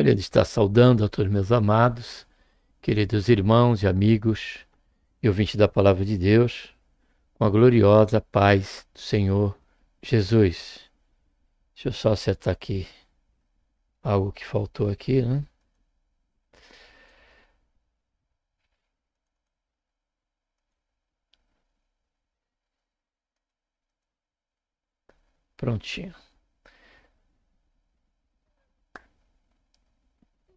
Gostaria de estar saudando a todos meus amados, queridos irmãos e amigos e ouvintes da Palavra de Deus, com a gloriosa paz do Senhor Jesus. Deixa eu só acertar aqui algo que faltou aqui, né? Prontinho.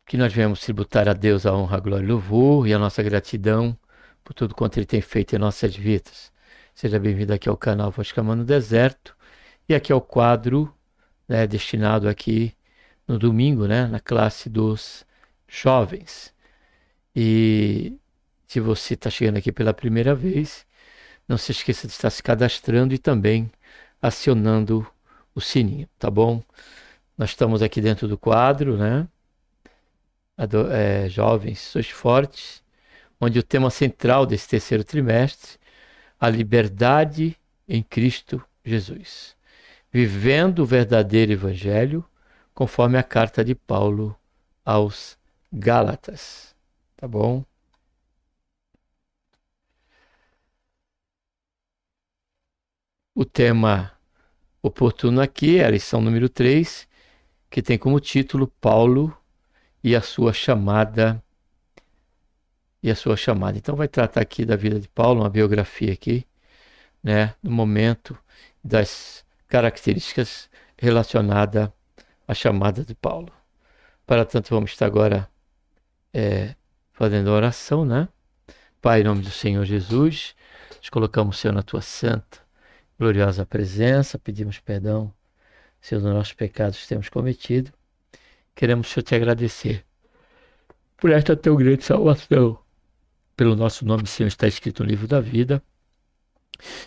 Que nós venhamos tributar a Deus a honra, a glória e louvor e a nossa gratidão por tudo quanto Ele tem feito em nossas vidas. Seja bem-vindo aqui ao canal Voz Clamando no Deserto e aqui ao quadro, né, destinado aqui no domingo, né, na classe dos jovens. E se você está chegando aqui pela primeira vez, não se esqueça de estar se cadastrando e também acionando o sininho, tá bom? Nós estamos aqui dentro do quadro, né? Jovens, sois fortes, onde o tema central desse terceiro trimestre, a liberdade em Cristo Jesus. Vivendo o verdadeiro evangelho, conforme a carta de Paulo aos Gálatas. Tá bom? O tema oportuno aqui é a lição número 3, que tem como título Paulo e a sua chamada. Então vai tratar aqui da vida de Paulo, uma biografia aqui, né, do momento, das características relacionadas à chamada de Paulo. Para tanto, vamos estar agora fazendo a oração, né? Pai, em nome do Senhor Jesus, nós colocamos o Senhor na tua santa, gloriosa presença, pedimos perdão, Senhor, dos nossos pecados que temos cometido. Queremos, Senhor, te agradecer por esta tão grande salvação. Pelo nosso nome, Senhor, está escrito no livro da vida.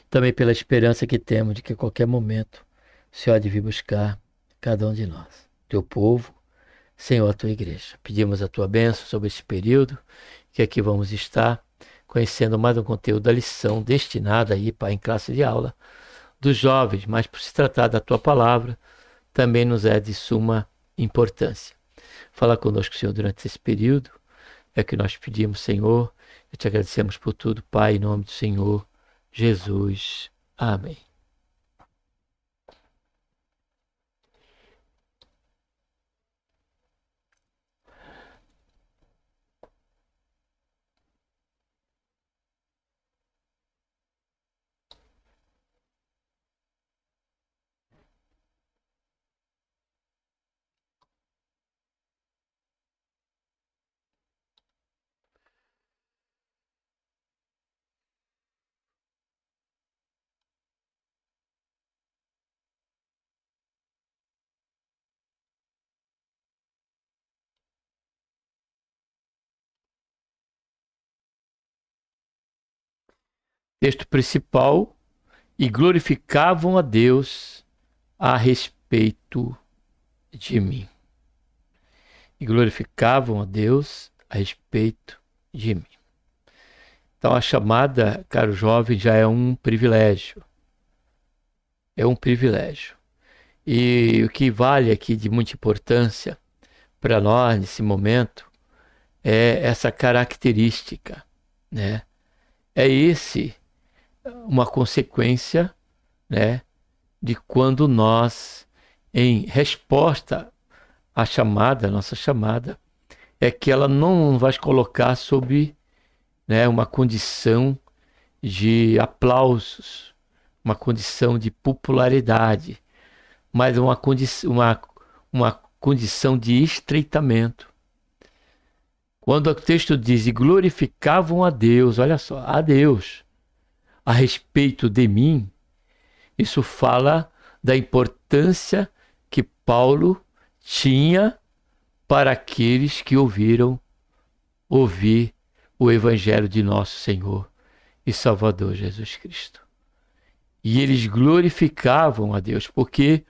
Também pela esperança que temos de que a qualquer momento o Senhor há de vir buscar cada um de nós, teu povo, Senhor, a tua igreja. Pedimos a tua bênção sobre esse período, que aqui vamos estar conhecendo mais um conteúdo da lição destinada aí para em classe de aula dos jovens, mas por se tratar da tua palavra, também nos é de suma importância. Fala conosco, Senhor, durante esse período, é o que nós pedimos, Senhor, e te agradecemos por tudo, Pai, em nome do Senhor Jesus. Amém. Texto principal: e glorificavam a Deus a respeito de mim. E glorificavam a Deus a respeito de mim. Então a chamada, caro jovem, já é um privilégio. É um privilégio. E o que vale aqui de muita importância para nós nesse momento é essa característica, né? É uma consequência, né, de quando nós, em resposta à chamada, a nossa chamada, é que ela não vai colocar sob, né, uma condição de aplausos, uma condição de popularidade, mas uma condição de estreitamento. Quando o texto diz, e glorificavam a Deus, olha só, a Deus, a respeito de mim, isso fala da importância que Paulo tinha para aqueles que ouvir o Evangelho de nosso Senhor e Salvador Jesus Cristo. E eles glorificavam a Deus, porque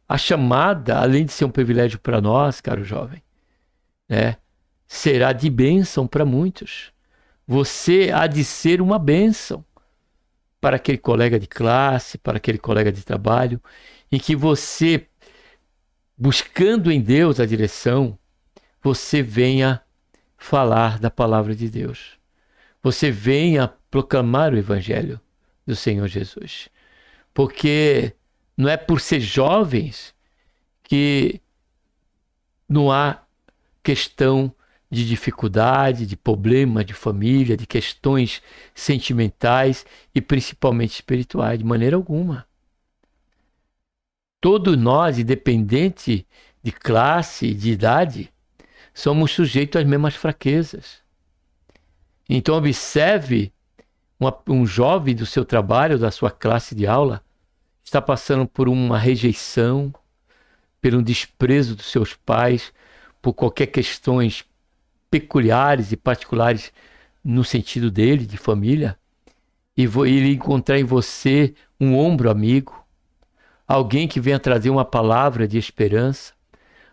a chamada, além de ser um privilégio para nós, caro jovem, né, será de bênção para muitos. Você há de ser uma bênção para aquele colega de classe, para aquele colega de trabalho, em que você buscando em Deus a direção, você venha falar da palavra de Deus. Você venha proclamar o evangelho do Senhor Jesus. Porque não é por ser jovens que não há questão de dificuldade, de problema de família, de questões sentimentais e principalmente espirituais, de maneira alguma. Todos nós, independente de classe, de idade, somos sujeitos às mesmas fraquezas. Então observe um jovem do seu trabalho, da sua classe de aula, está passando por uma rejeição, por um desprezo dos seus pais, por qualquer questões peculiares e particulares no sentido dele, de família, e ele encontrar em você um ombro amigo, alguém que venha trazer uma palavra de esperança,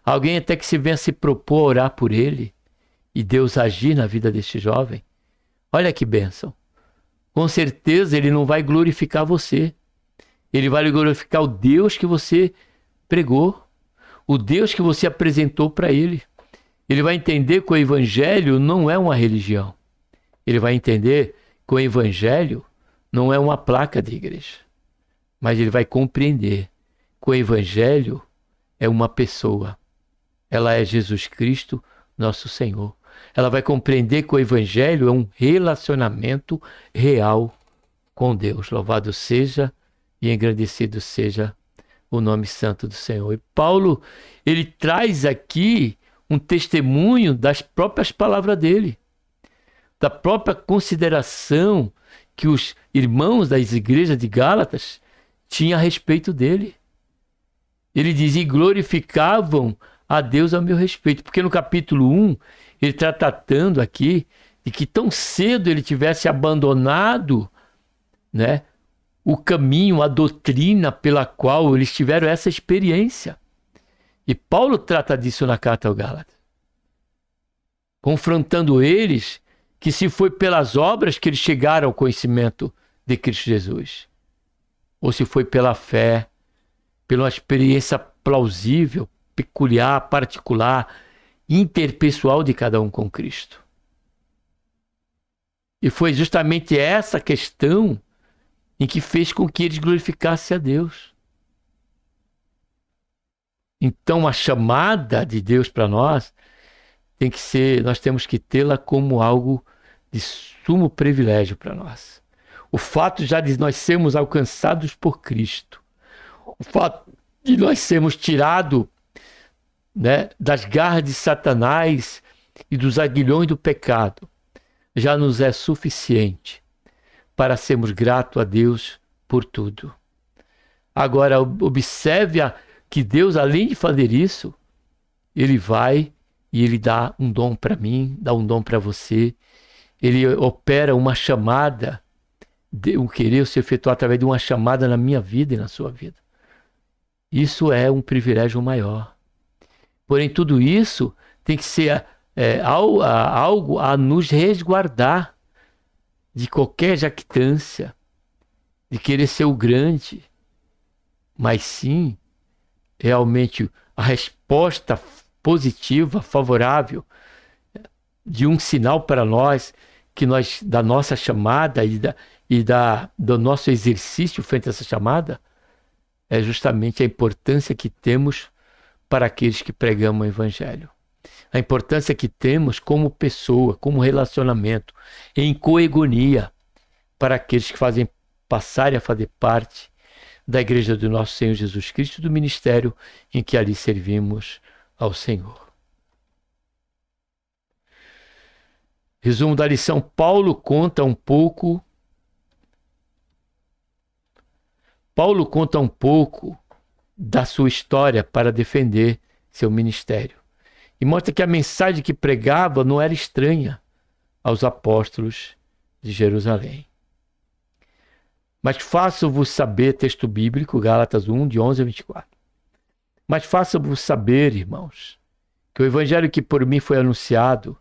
alguém até que se venha se propor a orar por ele, e Deus agir na vida deste jovem. Olha que bênção. Com certeza ele não vai glorificar você. Ele vai glorificar o Deus que você pregou, o Deus que você apresentou para ele. Ele vai entender que o evangelho não é uma religião. Ele vai entender que o evangelho não é uma placa de igreja. Mas ele vai compreender que o evangelho é uma pessoa. Ela é Jesus Cristo, nosso Senhor. Ela vai compreender que o evangelho é um relacionamento real com Deus. Louvado seja e engrandecido seja o nome santo do Senhor. E Paulo, ele traz aqui um testemunho das próprias palavras dele, da própria consideração que os irmãos das igrejas de Gálatas tinham a respeito dele. Ele dizia: glorificavam a Deus a meu respeito, porque no capítulo 1, ele está tratando aqui de que tão cedo ele tivesse abandonado, né, o caminho, a doutrina pela qual eles tiveram essa experiência. E Paulo trata disso na carta aos Gálatas, confrontando eles que se foi pelas obras que eles chegaram ao conhecimento de Cristo Jesus, ou se foi pela fé, pela uma experiência plausível, peculiar, particular, interpessoal de cada um com Cristo. E foi justamente essa questão em que fez com que eles glorificassem a Deus. Então a chamada de Deus para nós tem que ser, nós temos que tê-la como algo de sumo privilégio para nós. O fato já de nós sermos alcançados por Cristo, o fato de nós sermos tirados, né, das garras de Satanás e dos aguilhões do pecado, já nos é suficiente para sermos gratos a Deus por tudo. Agora, observe que Deus, além de fazer isso, Ele vai e Ele dá um dom para mim, dá um dom para você. Ele opera uma chamada, o querer se efetuar através de uma chamada na minha vida e na sua vida. Isso é um privilégio maior. Porém, tudo isso tem que ser algo a nos resguardar de qualquer jactância, de querer ser o grande, mas sim, realmente, a resposta positiva, favorável, de um sinal para nós, que nós, da nossa chamada do nosso exercício frente a essa chamada, é justamente a importância que temos para aqueles que pregamos o Evangelho. A importância que temos como pessoa, como relacionamento, em coegonia, para aqueles que passarem a fazer parte da Igreja do nosso Senhor Jesus Cristo, do ministério em que ali servimos ao Senhor. Resumo da lição: Paulo conta um pouco da sua história para defender seu ministério. E mostra que a mensagem que pregava não era estranha aos apóstolos de Jerusalém. Mas faço-vos saber, texto bíblico, Gálatas 1, de 11 a 24. Mas faço-vos saber, irmãos, que o evangelho que por mim foi anunciado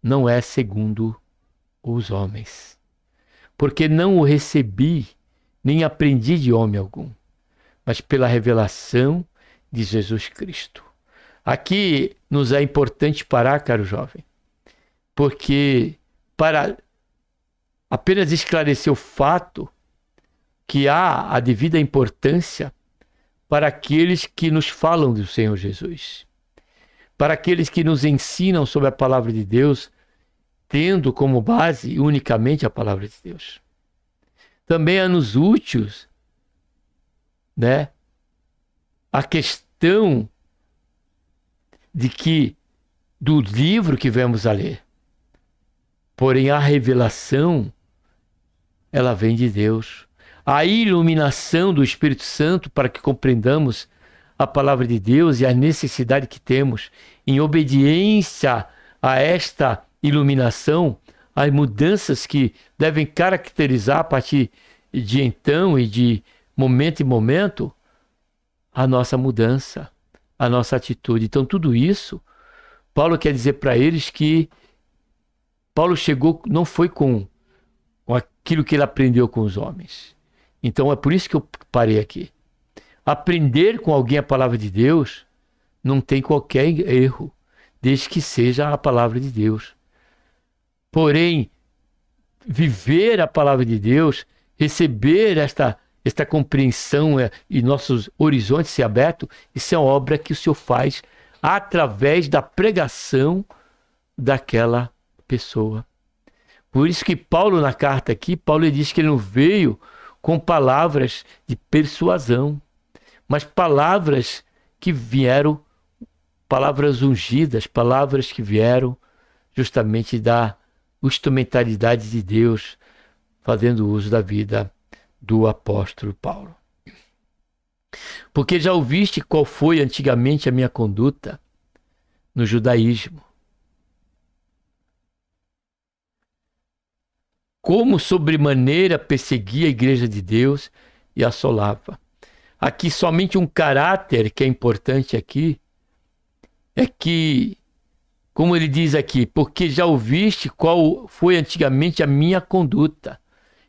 não é segundo os homens. Porque não o recebi, nem aprendi de homem algum, mas pela revelação de Jesus Cristo. Aqui nos é importante parar, caro jovem, porque para apenas esclarecer o fato que há a devida importância para aqueles que nos falam do Senhor Jesus, para aqueles que nos ensinam sobre a palavra de Deus, tendo como base unicamente a palavra de Deus. Também é nos úteis, né, a questão de que do livro que vamos a ler. Porém, a revelação, ela vem de Deus. A iluminação do Espírito Santo para que compreendamos a palavra de Deus e a necessidade que temos em obediência a esta iluminação, as mudanças que devem caracterizar a partir de então e de momento em momento a nossa mudança, a nossa atitude. Então, tudo isso, Paulo quer dizer para eles que Paulo chegou, não foi com aquilo que ele aprendeu com os homens. Então, é por isso que eu parei aqui. Aprender com alguém a palavra de Deus não tem qualquer erro, desde que seja a palavra de Deus. Porém, viver a palavra de Deus, receber esta compreensão e nossos horizontes se abertos, isso é uma obra que o Senhor faz através da pregação daquela pessoa. Por isso que Paulo, na carta aqui, Paulo diz que ele não veio com palavras de persuasão, mas palavras que vieram, palavras ungidas, palavras que vieram justamente da instrumentalidade de Deus, fazendo uso da vida do apóstolo Paulo. Porque já ouviste qual foi antigamente a minha conduta no judaísmo. Como sobremaneira perseguia a igreja de Deus e assolava. Aqui somente um caráter que é importante aqui é que, como ele diz aqui, porque já ouviste qual foi antigamente a minha conduta.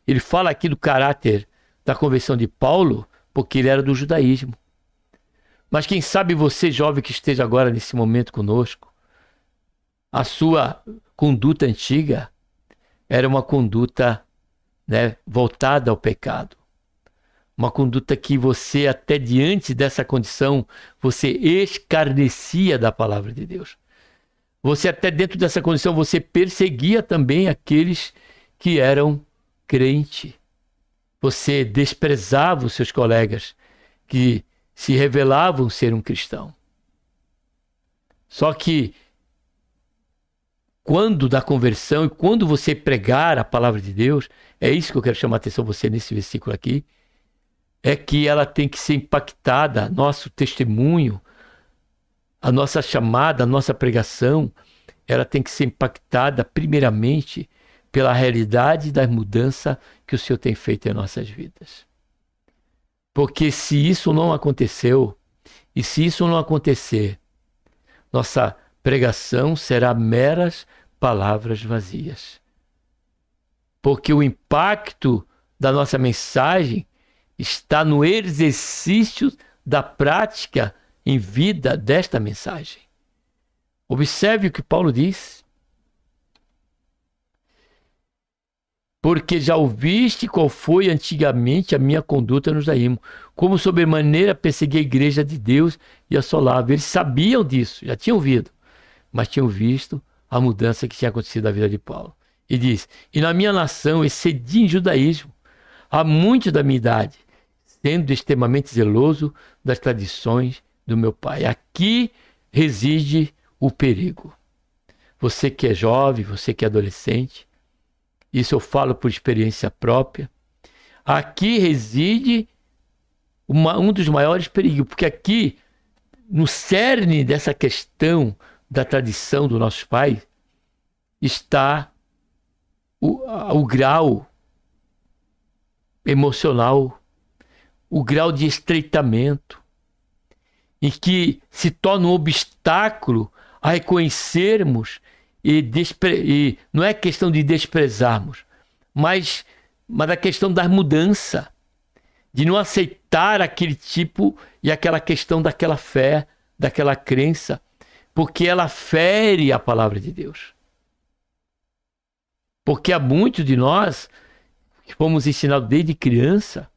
Ele fala aqui do caráter da conversão de Paulo, porque ele era do judaísmo. Mas quem sabe você, jovem que esteja agora nesse momento conosco, a sua conduta antiga era uma conduta, né, voltada ao pecado. Uma conduta que você, até diante dessa condição, você escarnecia da palavra de Deus. Você, até dentro dessa condição, você perseguia também aqueles que eram crentes. Você desprezava os seus colegas que se revelavam ser um cristão. Só que quando da conversão e quando você pregar a palavra de Deus, é isso que eu quero chamar a atenção você nesse versículo aqui, é que ela tem que ser impactada, nosso testemunho, a nossa chamada, a nossa pregação, ela tem que ser impactada primeiramente pela realidade da mudança que o Senhor tem feito em nossas vidas. Porque se isso não aconteceu, e se isso não acontecer, nossa pregação será meras palavras vazias. Porque o impacto da nossa mensagem está no exercício da prática em vida desta mensagem. Observe o que Paulo diz. Porque já ouviste qual foi antigamente a minha conduta no judaísmo, como sobremaneira persegui a igreja de Deus e assolava. Eles sabiam disso, já tinham ouvido, mas tinham visto a mudança que tinha acontecido na vida de Paulo. E diz, e na minha nação excedi em judaísmo, há muitos da minha idade, sendo extremamente zeloso das tradições do meu pai. Aqui reside o perigo. Você que é jovem, você que é adolescente, isso eu falo por experiência própria, aqui reside um dos maiores perigos, porque aqui, no cerne dessa questão da tradição dos nossos pais, está o grau emocional, o grau de estreitamento, em que se torna um obstáculo a reconhecermos e não é questão de desprezarmos, mas a questão da mudança. de não aceitar aquele tipo e aquela questão daquela fé, daquela crença, porque ela fere a palavra de Deus. Porque há muitos de nós que fomos ensinados desde criança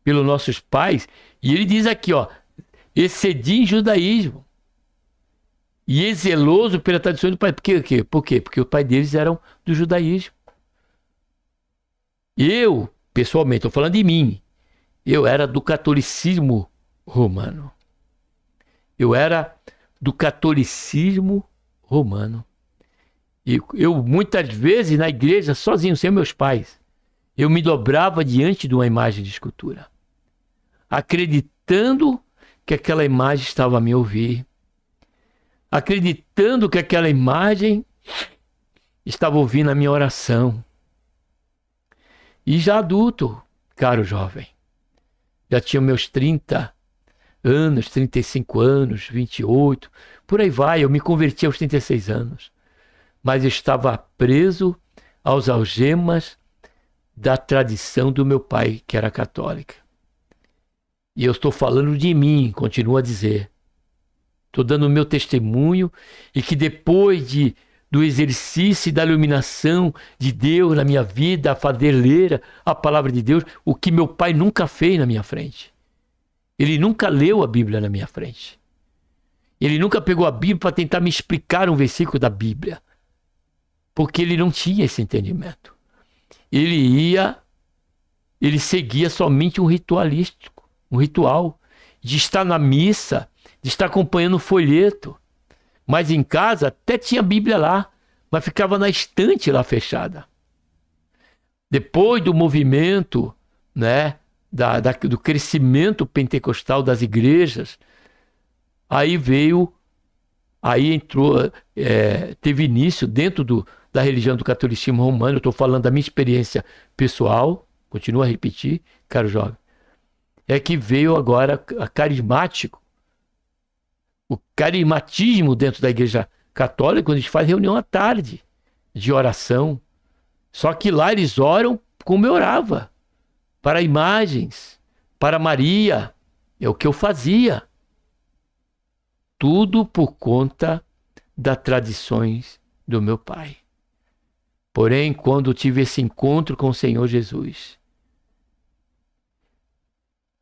pelos nossos pais, e ele diz aqui, ó, excedi em judaísmo e é zeloso pela tradição do pai. Por quê? Porque o pai deles eram do judaísmo. Eu, pessoalmente, estou falando de mim, eu era do catolicismo romano. Eu era do catolicismo romano. E eu, muitas vezes, na igreja, sozinho, sem meus pais, eu me dobrava diante de uma imagem de escultura, acreditando que aquela imagem estava a me ouvir, acreditando que aquela imagem estava ouvindo a minha oração. E já adulto, caro jovem, já tinha meus 30 anos, 35 anos, 28, por aí vai, eu me converti aos 36 anos. Mas eu estava preso aos algemas da tradição do meu pai, que era católica. E eu estou falando de mim, continuo a dizer. Estou dando o meu testemunho e que depois do exercício e da iluminação de Deus na minha vida, a fazer ler a palavra de Deus, o que meu pai nunca fez na minha frente. Ele nunca leu a Bíblia na minha frente. Ele nunca pegou a Bíblia para tentar me explicar um versículo da Bíblia. Porque ele não tinha esse entendimento. Ele seguia somente um ritualístico, um ritual de estar na missa, de estar acompanhando o folheto. Mas em casa até tinha a Bíblia lá, mas ficava na estante lá fechada. Depois do movimento, né, do crescimento pentecostal das igrejas, aí entrou, teve início dentro da religião do catolicismo romano. Eu estou falando da minha experiência pessoal, continuo a repetir, caro jovem, é que veio agora a carismático, o carismatismo dentro da igreja católica, quando a gente faz reunião à tarde de oração. Só que lá eles oram como eu orava, para imagens, para Maria, é o que eu fazia. Tudo por conta das tradições do meu pai. Porém, quando eu tive esse encontro com o Senhor Jesus,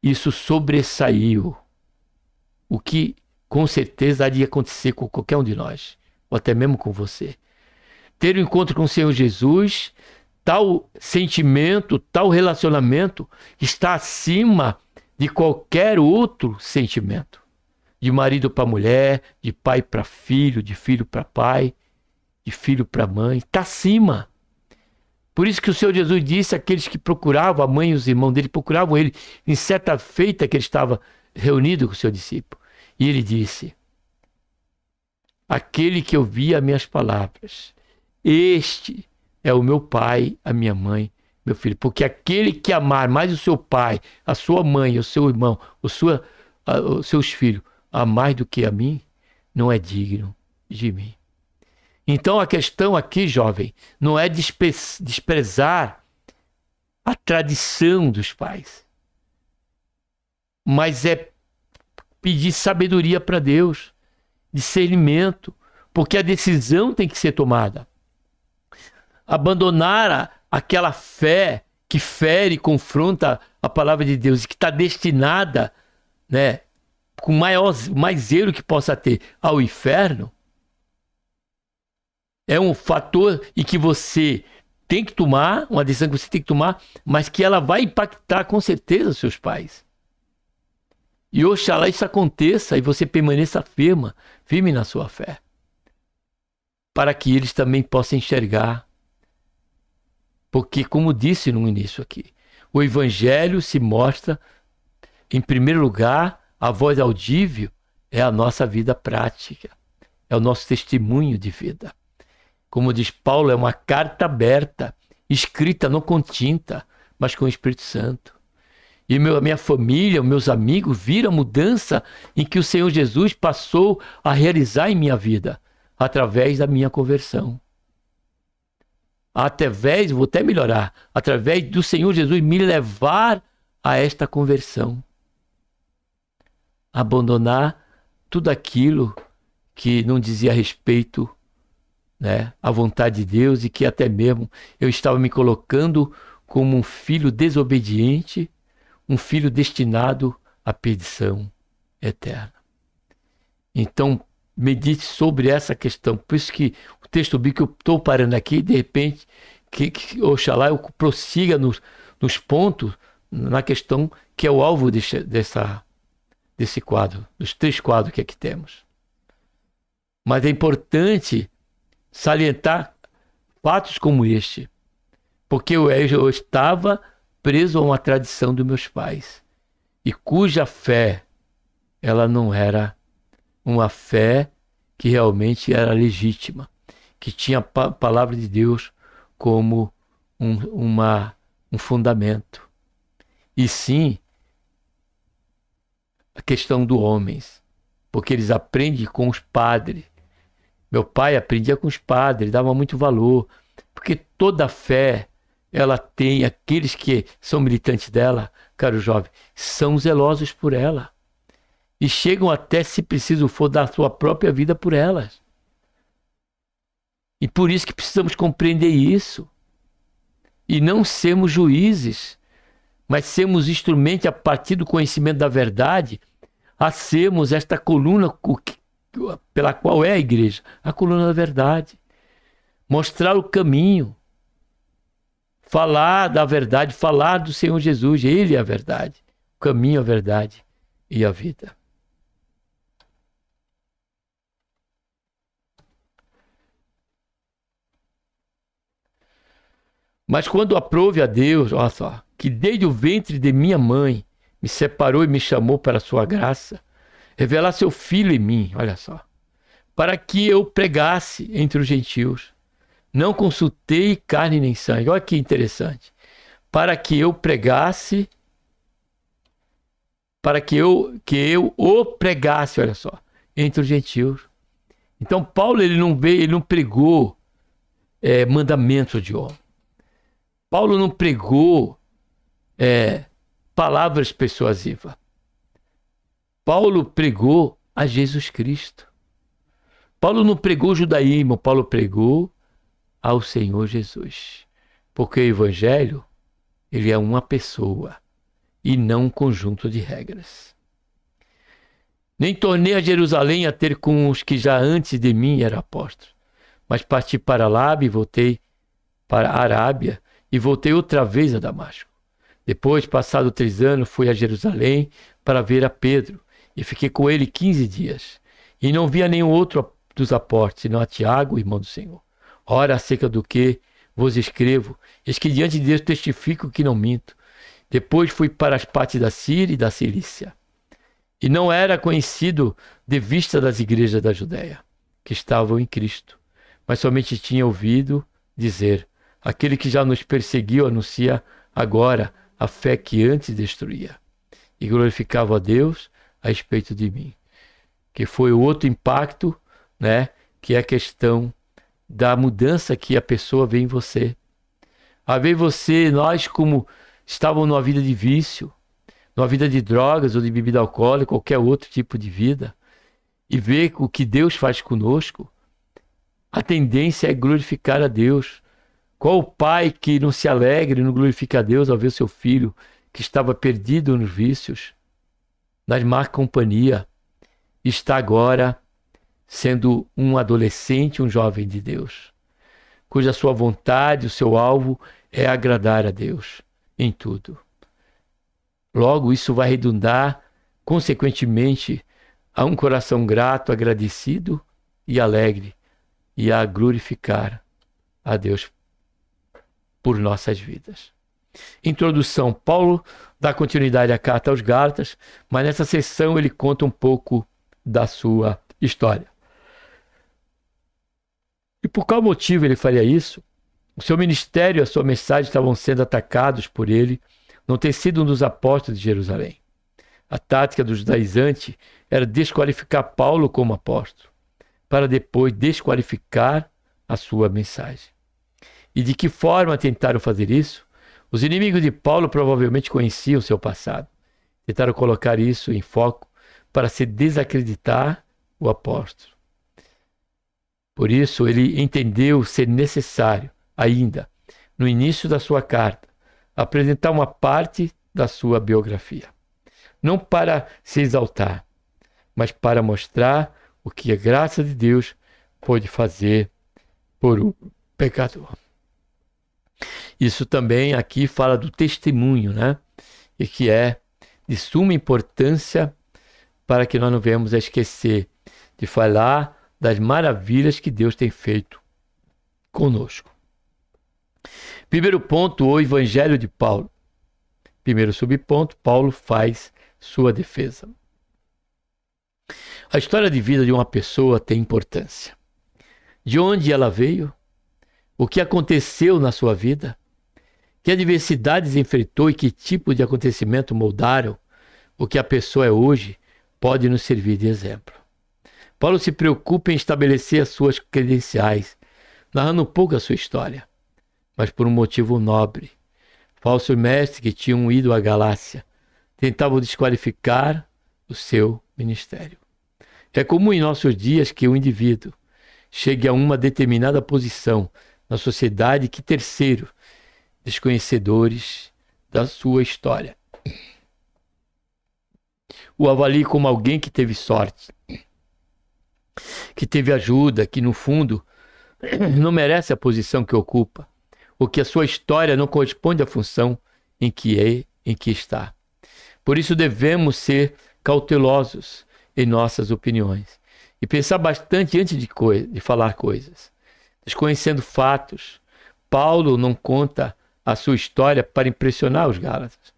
isso sobressaiu o que com certeza há de acontecer com qualquer um de nós, ou até mesmo com você. Ter um encontro com o Senhor Jesus, tal sentimento, tal relacionamento, está acima de qualquer outro sentimento. De marido para mulher, de pai para filho, de filho para pai, de filho para mãe, está acima. Por isso que o Senhor Jesus disse àqueles que procuravam, a mãe e os irmãos dele procuravam ele, em certa feita que ele estava reunido com o seu discípulo. E ele disse: aquele que ouvia minhas palavras, este é o meu pai, a minha mãe, meu filho. Porque aquele que amar mais o seu pai, a sua mãe, o seu irmão, os seus filhos, a mais do que a mim, não é digno de mim. Então a questão aqui, jovem, não é desprezar a tradição dos pais, mas é pedir sabedoria para Deus, discernimento, porque a decisão tem que ser tomada. Abandonar aquela fé que fere e confronta a palavra de Deus e que está destinada, né, com mais zelo que possa ter, ao inferno, é um fator em que você tem que tomar, uma decisão que você tem que tomar, mas que ela vai impactar com certeza os seus pais. E oxalá isso aconteça e você permaneça firme na sua fé, para que eles também possam enxergar. Porque, como disse no início aqui, o evangelho se mostra, em primeiro lugar, a voz audível é a nossa vida prática, é o nosso testemunho de vida. Como diz Paulo, é uma carta aberta, escrita não com tinta, mas com o Espírito Santo. E a minha família, os meus amigos viram a mudança em que o Senhor Jesus passou a realizar em minha vida, através da minha conversão. Vou até melhorar, através do Senhor Jesus me levar a esta conversão. Abandonar tudo aquilo que não dizia respeito, né, à vontade de Deus, e que até mesmo eu estava me colocando como um filho desobediente, um filho destinado à perdição eterna. Então, medite sobre essa questão. Por isso que o texto bíblico, eu estou parando aqui, de repente, oxalá eu prossiga nos pontos, na questão que é o alvo desse quadro, dos 3 quadros que aqui temos. Mas é importante salientar fatos como este, porque eu estava preso a uma tradição dos meus pais, e cuja fé, ela não era uma fé que realmente era legítima, que tinha a palavra de Deus como um fundamento. E sim, a questão dos homens, porque eles aprendem com os padres. Meu pai aprendia com os padres, dava muito valor, porque toda fé, ela tem aqueles que são militantes dela, caro jovem, são zelosos por ela. E chegam até, se preciso for, dar sua própria vida por elas. E por isso que precisamos compreender isso. E não sermos juízes, mas sermos instrumentos a partir do conhecimento da verdade, a sermos esta coluna pela qual é a igreja, a coluna da verdade. Mostrar o caminho, falar da verdade, falar do Senhor Jesus. Ele é a verdade, o caminho, a verdade e a vida. Mas quando aprove a Deus, olha só, que desde o ventre de minha mãe me separou e me chamou para a sua graça, revelar seu filho em mim, olha só, para que eu pregasse entre os gentios. Não consultei carne nem sangue. Olha que interessante. Para que eu pregasse, para que eu o pregasse, olha só, entre os gentios. Então Paulo, ele não pregou mandamentos de homem. Paulo não pregou palavras persuasivas. Paulo pregou a Jesus Cristo. Paulo não pregou judaísmo, Paulo pregou ao Senhor Jesus. Porque o evangelho, ele é uma pessoa e não um conjunto de regras. Nem tornei a Jerusalém a ter com os que já antes de mim eram apóstolos, mas parti para lá e voltei para a Arábia e voltei outra vez a Damasco. Depois, passado 3 anos, fui a Jerusalém para ver a Pedro e fiquei com ele 15 dias. E não via nenhum outro dos apóstolos, senão a Tiago, irmão do Senhor. Ora, acerca do que vos escrevo, eis que diante de Deus testifico que não minto. Depois fui para as partes da Síria e da Cilícia. E não era conhecido de vista das igrejas da Judéia, que estavam em Cristo, mas somente tinha ouvido dizer: aquele que já nos perseguiu anuncia agora a fé que antes destruía. E glorificava a Deus a respeito de mim. Que foi o outro impacto, né? Que é a questão da mudança que a pessoa vê em você. A ver você, nós como estávamos numa vida de vício, numa vida de drogas ou de bebida alcoólica, qualquer outro tipo de vida, e ver o que Deus faz conosco, a tendência é glorificar a Deus. Qual o pai que não se alegre e não glorifica a Deus ao ver seu filho que estava perdido nos vícios, nas má companhia, está agora sendo um adolescente, um jovem de Deus, cuja sua vontade, o seu alvo é agradar a Deus em tudo. Logo, isso vai redundar, consequentemente, a um coração grato, agradecido e alegre, e a glorificar a Deus por nossas vidas. Introdução. Paulo dá continuidade à carta aos Gálatas, mas nessa sessão ele conta um pouco da sua história. E por qual motivo ele faria isso? O seu ministério e a sua mensagem estavam sendo atacados por ele não ter sido um dos apóstolos de Jerusalém. A tática dos judaizantes era desqualificar Paulo como apóstolo, para depois desqualificar a sua mensagem. E de que forma tentaram fazer isso? Os inimigos de Paulo provavelmente conheciam seu passado. Tentaram colocar isso em foco para se desacreditar o apóstolo. Por isso, ele entendeu ser necessário, ainda, no início da sua carta, apresentar uma parte da sua biografia. Não para se exaltar, mas para mostrar o que a graça de Deus pode fazer por um pecador. Isso também aqui fala do testemunho, né? E que é de suma importância para que nós não venhamos a esquecer de falar das maravilhas que Deus tem feito conosco. Primeiro ponto, o Evangelho de Paulo. Primeiro subponto, Paulo faz sua defesa. A história de vida de uma pessoa tem importância. De onde ela veio? O que aconteceu na sua vida? Que adversidades enfrentou e que tipo de acontecimento moldaram o que a pessoa é hoje pode nos servir de exemplo. Paulo se preocupa em estabelecer as suas credenciais, narrando um pouco a sua história, mas por um motivo nobre. Falsos mestres que tinham ido à Galácia tentavam desqualificar o seu ministério. É comum em nossos dias que o indivíduo chegue a uma determinada posição na sociedade que terceiros, desconhecedores da sua história, o avalie como alguém que teve sorte, que teve ajuda, que no fundo não merece a posição que ocupa, ou que a sua história não corresponde à função em que está. Por isso devemos ser cautelosos em nossas opiniões e pensar bastante antes de falar coisas. Desconhecendo fatos, Paulo não conta a sua história para impressionar os Gálatas.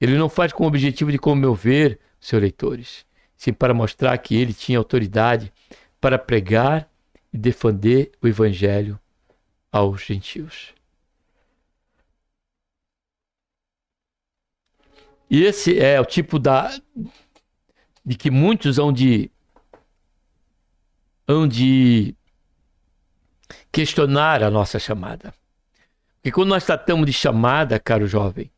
Ele não faz com o objetivo de comover seus leitores, sim para mostrar que ele tinha autoridade para pregar e defender o Evangelho aos gentios. E esse é o tipo de que muitos hão de questionar a nossa chamada. Porque quando nós tratamos de chamada, caro jovem,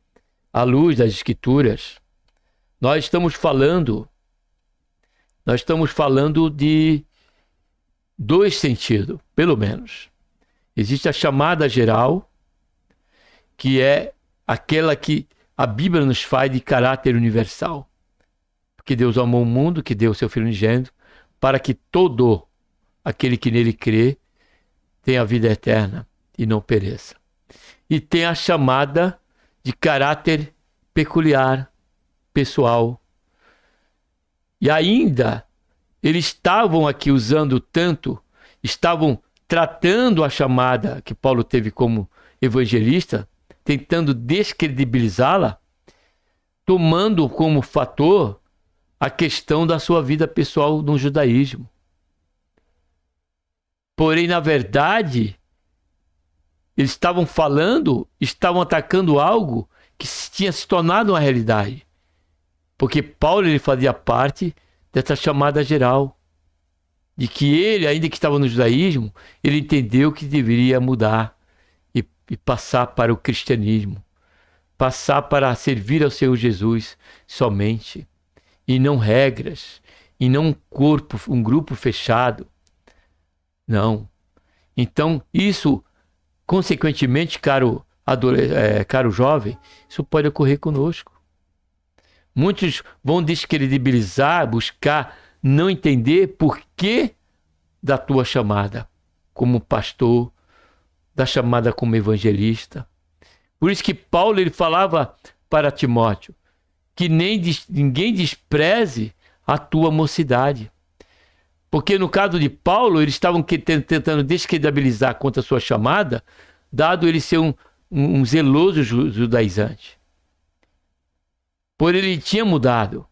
à luz das Escrituras, nós estamos falando de dois sentidos, pelo menos. Existe a chamada geral, que é aquela que a Bíblia nos faz de caráter universal. Porque Deus amou o mundo, que deu o seu Filho unigênito, para que todo aquele que nele crê tenha a vida eterna e não pereça. E tem a chamada de caráter peculiar, pessoal. E ainda, eles estavam aqui estavam tratando a chamada que Paulo teve como evangelista, tentando descredibilizá-la, tomando como fator a questão da sua vida pessoal no judaísmo. Porém, na verdade, eles estavam atacando algo que tinha se tornado uma realidade. Porque Paulo ele fazia parte dessa chamada geral. De que ele, ainda que estava no judaísmo, ele entendeu que deveria mudar e passar para o cristianismo. Passar para servir ao Senhor Jesus somente. E não regras. E não um grupo fechado. Não. Então, isso, consequentemente, caro jovem, isso pode ocorrer conosco. Muitos vão descredibilizar, buscar não entender por que da tua chamada como pastor, da chamada como evangelista. Por isso que Paulo ele falava para Timóteo que ninguém despreze a tua mocidade. Porque no caso de Paulo, eles estavam tentando descredibilizar contra a sua chamada, dado ele ser um zeloso judaizante. Porém, ele tinha mudado.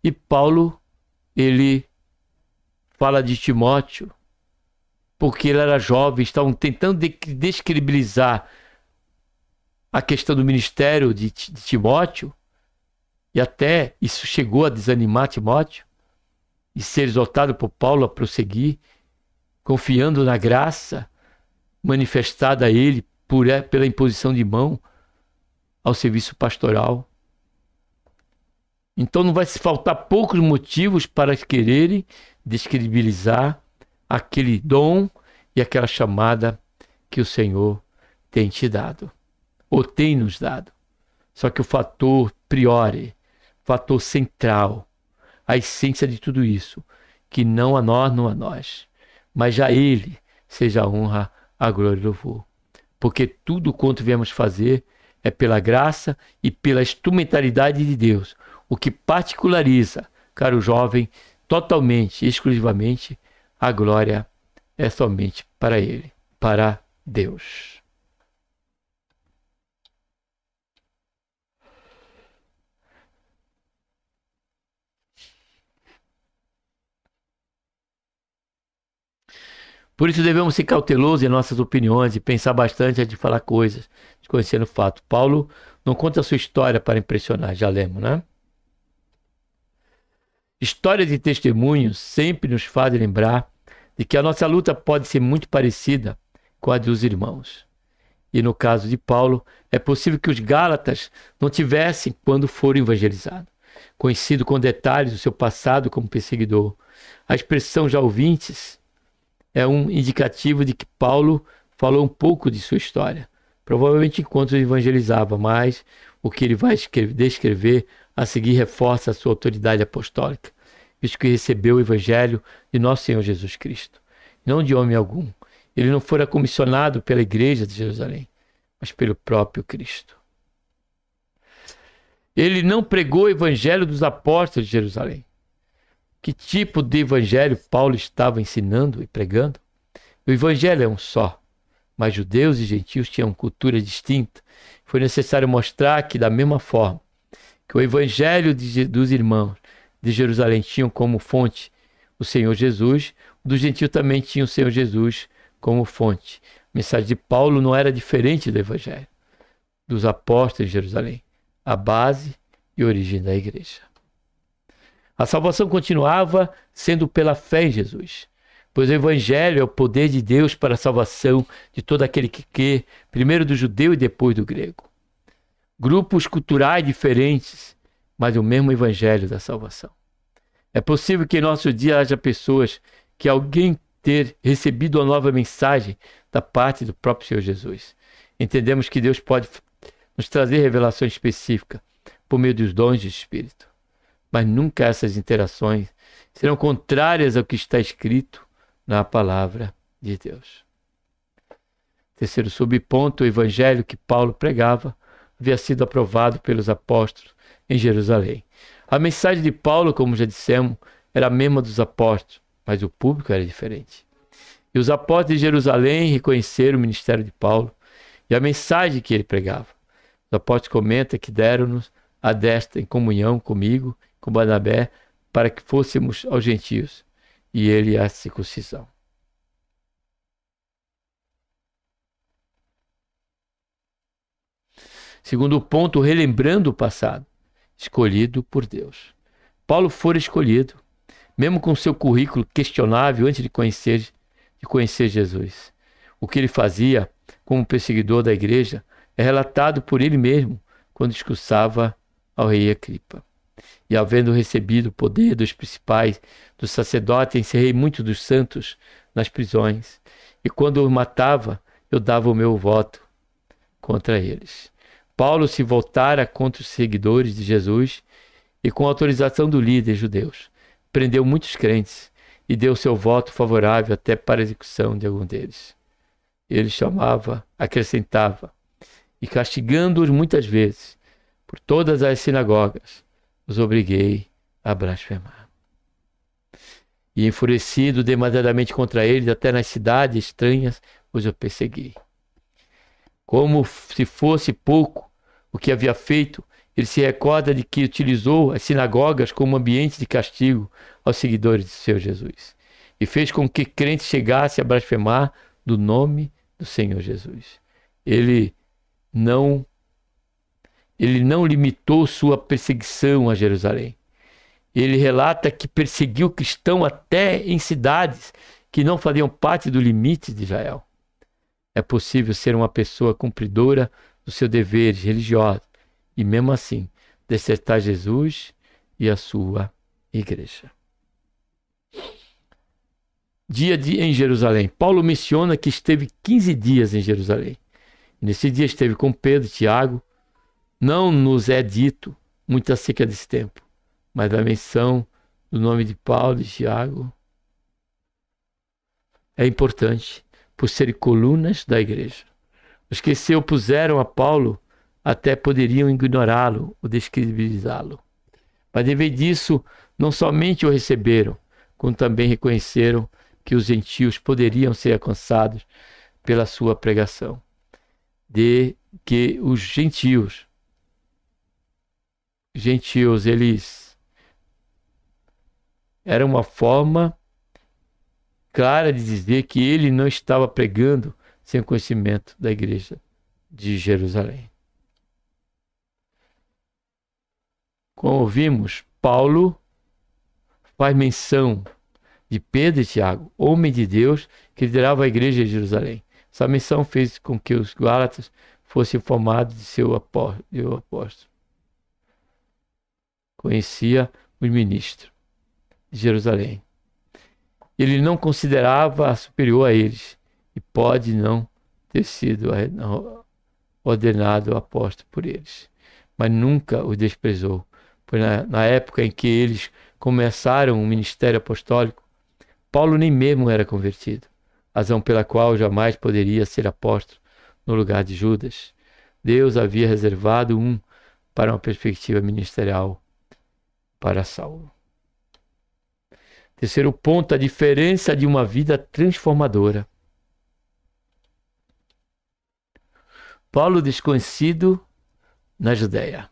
E Paulo, ele fala de Timóteo, porque ele era jovem, estavam tentando descredibilizar a questão do ministério de Timóteo, e até isso chegou a desanimar Timóteo, e ser exortado por Paulo a prosseguir, confiando na graça manifestada a ele pela imposição de mão ao serviço pastoral. Então não vai se faltar poucos motivos para quererem descredibilizar aquele dom e aquela chamada que o Senhor tem te dado, ou tem nos dado. Só que o fator priori, fator central, a essência de tudo isso, que não a nós, mas já a Ele seja a honra, a glória e o louvor. Porque tudo quanto viemos fazer é pela graça e pela instrumentalidade de Deus, o que particulariza, caro jovem, totalmente, exclusivamente, a glória é somente para Ele, para Deus. Por isso devemos ser cautelosos em nossas opiniões e pensar bastante antes de falar coisas, desconhecendo o fato. Paulo não conta a sua história para impressionar, já lemos, né? Histórias e testemunhos sempre nos fazem lembrar de que a nossa luta pode ser muito parecida com a dos irmãos. E no caso de Paulo, é possível que os Gálatas não tivessem quando foram evangelizados, conhecido com detalhes o seu passado como perseguidor. A expressão já ouvintes é um indicativo de que Paulo falou um pouco de sua história, provavelmente enquanto evangelizava, mas o que ele vai descrever a seguir reforça a sua autoridade apostólica, visto que recebeu o evangelho de nosso Senhor Jesus Cristo, não de homem algum. Ele não fora comissionado pela igreja de Jerusalém, mas pelo próprio Cristo. Ele não pregou o evangelho dos apóstolos de Jerusalém. Que tipo de evangelho Paulo estava ensinando e pregando? O evangelho é um só, mas judeus e gentios tinham cultura distinta. Foi necessário mostrar que, da mesma forma que o evangelho dos irmãos de Jerusalém tinham como fonte o Senhor Jesus, o do gentio também tinha o Senhor Jesus como fonte. A mensagem de Paulo não era diferente do evangelho dos apóstolos de Jerusalém, a base e origem da igreja. A salvação continuava sendo pela fé em Jesus, pois o evangelho é o poder de Deus para a salvação de todo aquele que crê, primeiro do judeu e depois do grego. Grupos culturais diferentes, mas o mesmo evangelho da salvação. É possível que em nosso dia haja pessoas que alguém ter recebido a nova mensagem da parte do próprio Senhor Jesus. Entendemos que Deus pode nos trazer revelações específicas por meio dos dons do Espírito. Mas nunca essas interações serão contrárias ao que está escrito na palavra de Deus. Terceiro subponto, o evangelho que Paulo pregava havia sido aprovado pelos apóstolos em Jerusalém. A mensagem de Paulo, como já dissemos, era a mesma dos apóstolos, mas o público era diferente. E os apóstolos de Jerusalém reconheceram o ministério de Paulo e a mensagem que ele pregava. Os apóstolos comentam que deram-nos a desta em comunhão comigo, com Barnabé, para que fôssemos aos gentios, e ele a circuncisão. Segundo ponto, relembrando o passado, escolhido por Deus. Paulo fora escolhido, mesmo com seu currículo questionável antes de conhecer Jesus. O que ele fazia como perseguidor da igreja é relatado por ele mesmo quando discursava ao rei Agripa. E havendo recebido o poder dos principais, dos sacerdotes, encerrei muitos dos santos nas prisões. E quando os matava, eu dava o meu voto contra eles. Paulo se voltara contra os seguidores de Jesus e, com autorização do líder judeus, prendeu muitos crentes e deu seu voto favorável até para a execução de algum deles. Ele chamava, acrescentava, e castigando-os muitas vezes, por todas as sinagogas, os obriguei a blasfemar. E enfurecido demasiadamente contra eles, até nas cidades estranhas, os eu persegui. Como se fosse pouco o que havia feito, ele se recorda de que utilizou as sinagogas como ambiente de castigo aos seguidores de seu Jesus. E fez com que crentes chegassem a blasfemar do nome do Senhor Jesus. Ele não limitou sua perseguição a Jerusalém. Ele relata que perseguiu cristãos até em cidades que não faziam parte do limite de Israel. É possível ser uma pessoa cumpridora dos seus deveres religiosos e, mesmo assim, desertar Jesus e a sua igreja. Em Jerusalém. Paulo menciona que esteve 15 dias em Jerusalém. Nesse dia esteve com Pedro e Tiago. Não nos é dito muito acerca desse tempo, mas a menção do nome de Paulo e Tiago é importante por serem colunas da igreja. Os que se opuseram a Paulo até poderiam ignorá-lo ou descredibilizá-lo. Mas, em vez disso, não somente o receberam, como também reconheceram que os gentios poderiam ser alcançados pela sua pregação. De que os gentios, eles eram uma forma clara de dizer que ele não estava pregando sem conhecimento da igreja de Jerusalém. Como ouvimos, Paulo faz menção de Pedro e Tiago, homem de Deus que liderava a igreja de Jerusalém. Essa menção fez com que os Gálatas fossem informados de seu apóstolo. Conhecia os ministros de Jerusalém. Ele não considerava superior a eles e pode não ter sido ordenado apóstolo por eles, mas nunca os desprezou, pois na época em que eles começaram o ministério apostólico, Paulo nem mesmo era convertido, razão pela qual jamais poderia ser apóstolo no lugar de Judas. Deus havia reservado um para uma perspectiva ministerial para Saulo. Terceiro ponto, a diferença de uma vida transformadora. Paulo desconhecido na Judéia.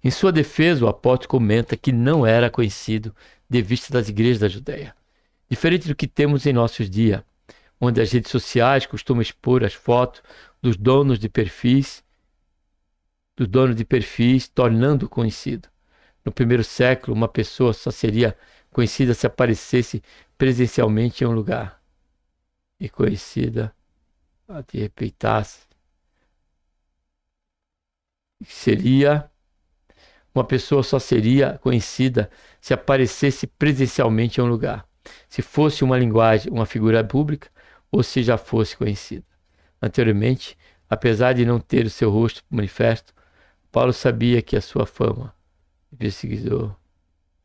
Em sua defesa, o apóstolo comenta que não era conhecido de vista das igrejas da Judéia. Diferente do que temos em nossos dias, onde as redes sociais costumam expor as fotos dos donos de perfis, tornando conhecido. No primeiro século, uma pessoa só seria conhecida se aparecesse presencialmente em um lugar. E conhecida a te respeitasse. Uma pessoa só seria conhecida se aparecesse presencialmente em um lugar. Se fosse uma linguagem, uma figura pública, ou se já fosse conhecida. Anteriormente, apesar de não ter o seu rosto manifesto, Paulo sabia que a sua fama de perseguidor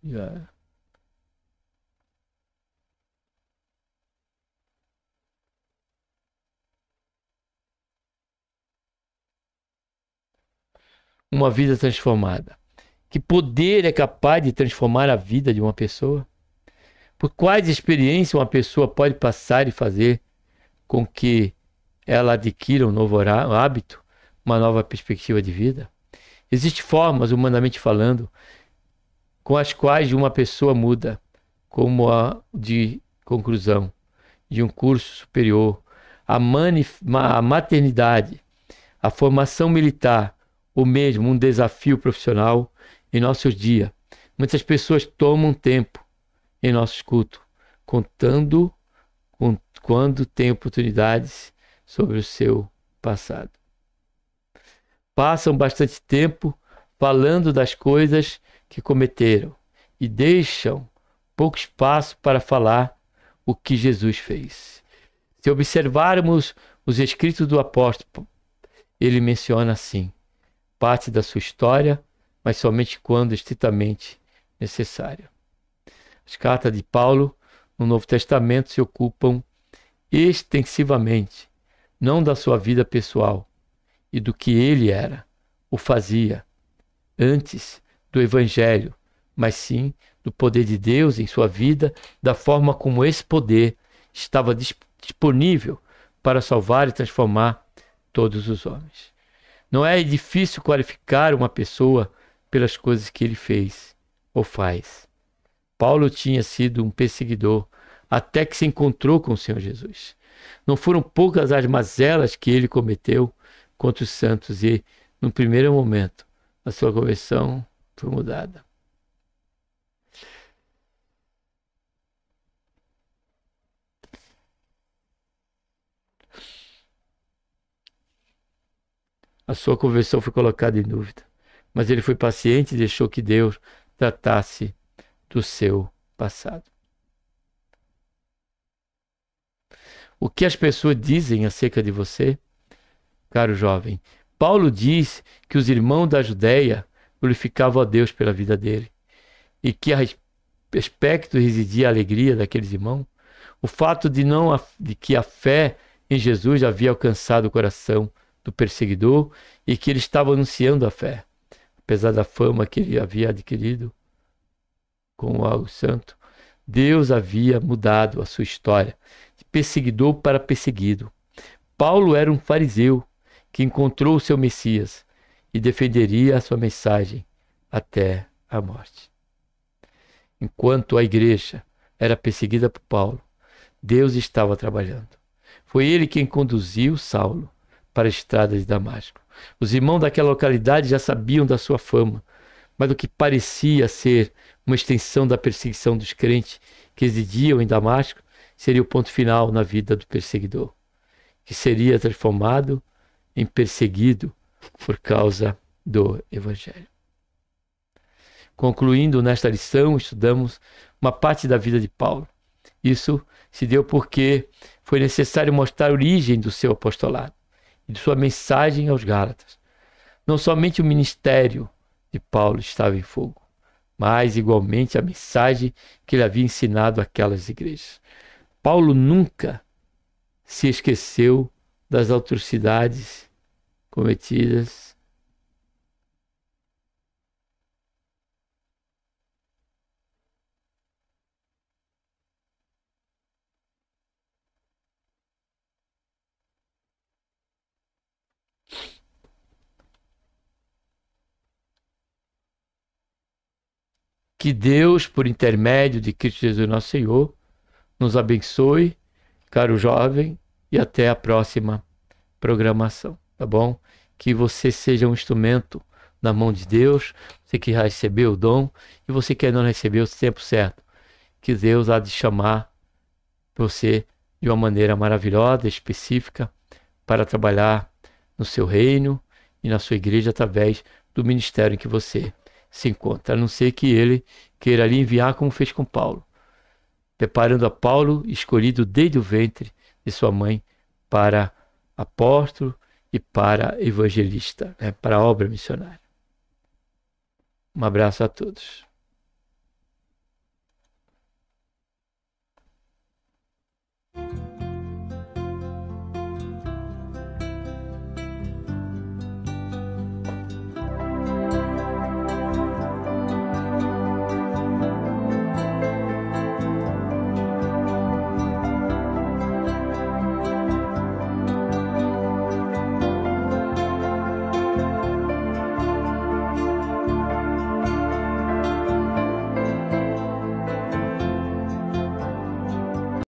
já era. Uma vida transformada. Que poder é capaz de transformar a vida de uma pessoa? Por quais experiências uma pessoa pode passar e fazer com que ela adquira um novo hábito, uma nova perspectiva de vida? Existem formas, humanamente falando, com as quais uma pessoa muda, como a de conclusão de um curso superior, a maternidade, a formação militar, ou mesmo um desafio profissional em nossos dias. Muitas pessoas tomam tempo em nossos cultos, contando quando têm oportunidades sobre o seu passado. Passam bastante tempo falando das coisas que cometeram e deixam pouco espaço para falar o que Jesus fez. Se observarmos os escritos do apóstolo, ele menciona assim, parte da sua história, mas somente quando estritamente necessário. As cartas de Paulo no Novo Testamento se ocupam extensivamente, não da sua vida pessoal e do que ele era, ou fazia, antes do Evangelho, mas sim do poder de Deus em sua vida, da forma como esse poder estava disponível para salvar e transformar todos os homens. Não é difícil qualificar uma pessoa pelas coisas que ele fez ou faz. Paulo tinha sido um perseguidor até que se encontrou com o Senhor Jesus. Não foram poucas as mazelas que ele cometeu contra os santos e, no primeiro momento, a sua conversão foi mudada. A sua conversão foi colocada em dúvida. Mas ele foi paciente e deixou que Deus tratasse do seu passado. O que as pessoas dizem acerca de você, caro jovem? Paulo diz que os irmãos da Judéia glorificavam a Deus pela vida dele e que a aspecto residia a alegria daqueles irmãos. O fato de que a fé em Jesus havia alcançado o coração do perseguidor e que ele estava anunciando a fé, apesar da fama que ele havia adquirido com algo santo. Deus havia mudado a sua história de perseguidor para perseguido. Paulo era um fariseu que encontrou o seu Messias e defenderia a sua mensagem até a morte. Enquanto a igreja era perseguida por Paulo, Deus estava trabalhando. Foi ele quem conduziu Saulo para a estrada de Damasco. Os irmãos daquela localidade já sabiam da sua fama, mas o que parecia ser uma extensão da perseguição dos crentes que residiam em Damasco seria o ponto final na vida do perseguidor, que seria transformado em perseguido por causa do Evangelho. Concluindo nesta lição, estudamos uma parte da vida de Paulo. Isso se deu porque foi necessário mostrar a origem do seu apostolado e de sua mensagem aos Gálatas. Não somente o ministério de Paulo estava em fogo, mas igualmente a mensagem que ele havia ensinado àquelas igrejas. Paulo nunca se esqueceu das atrocidades cometidas que Deus, por intermédio de Cristo Jesus nosso Senhor, nos abençoe, caro jovem, e até a próxima programação, tá bom? Que você seja um instrumento na mão de Deus, você que já recebeu o dom, e você que ainda não recebeu o tempo certo, que Deus há de chamar você de uma maneira maravilhosa, específica, para trabalhar no seu reino e na sua igreja através do ministério em que você se encontra, a não ser que ele queira lhe enviar como fez com Paulo, preparando a Paulo, escolhido desde o ventre de sua mãe, para apóstolo e para evangelista, né, para a obra missionária. Um abraço a todos.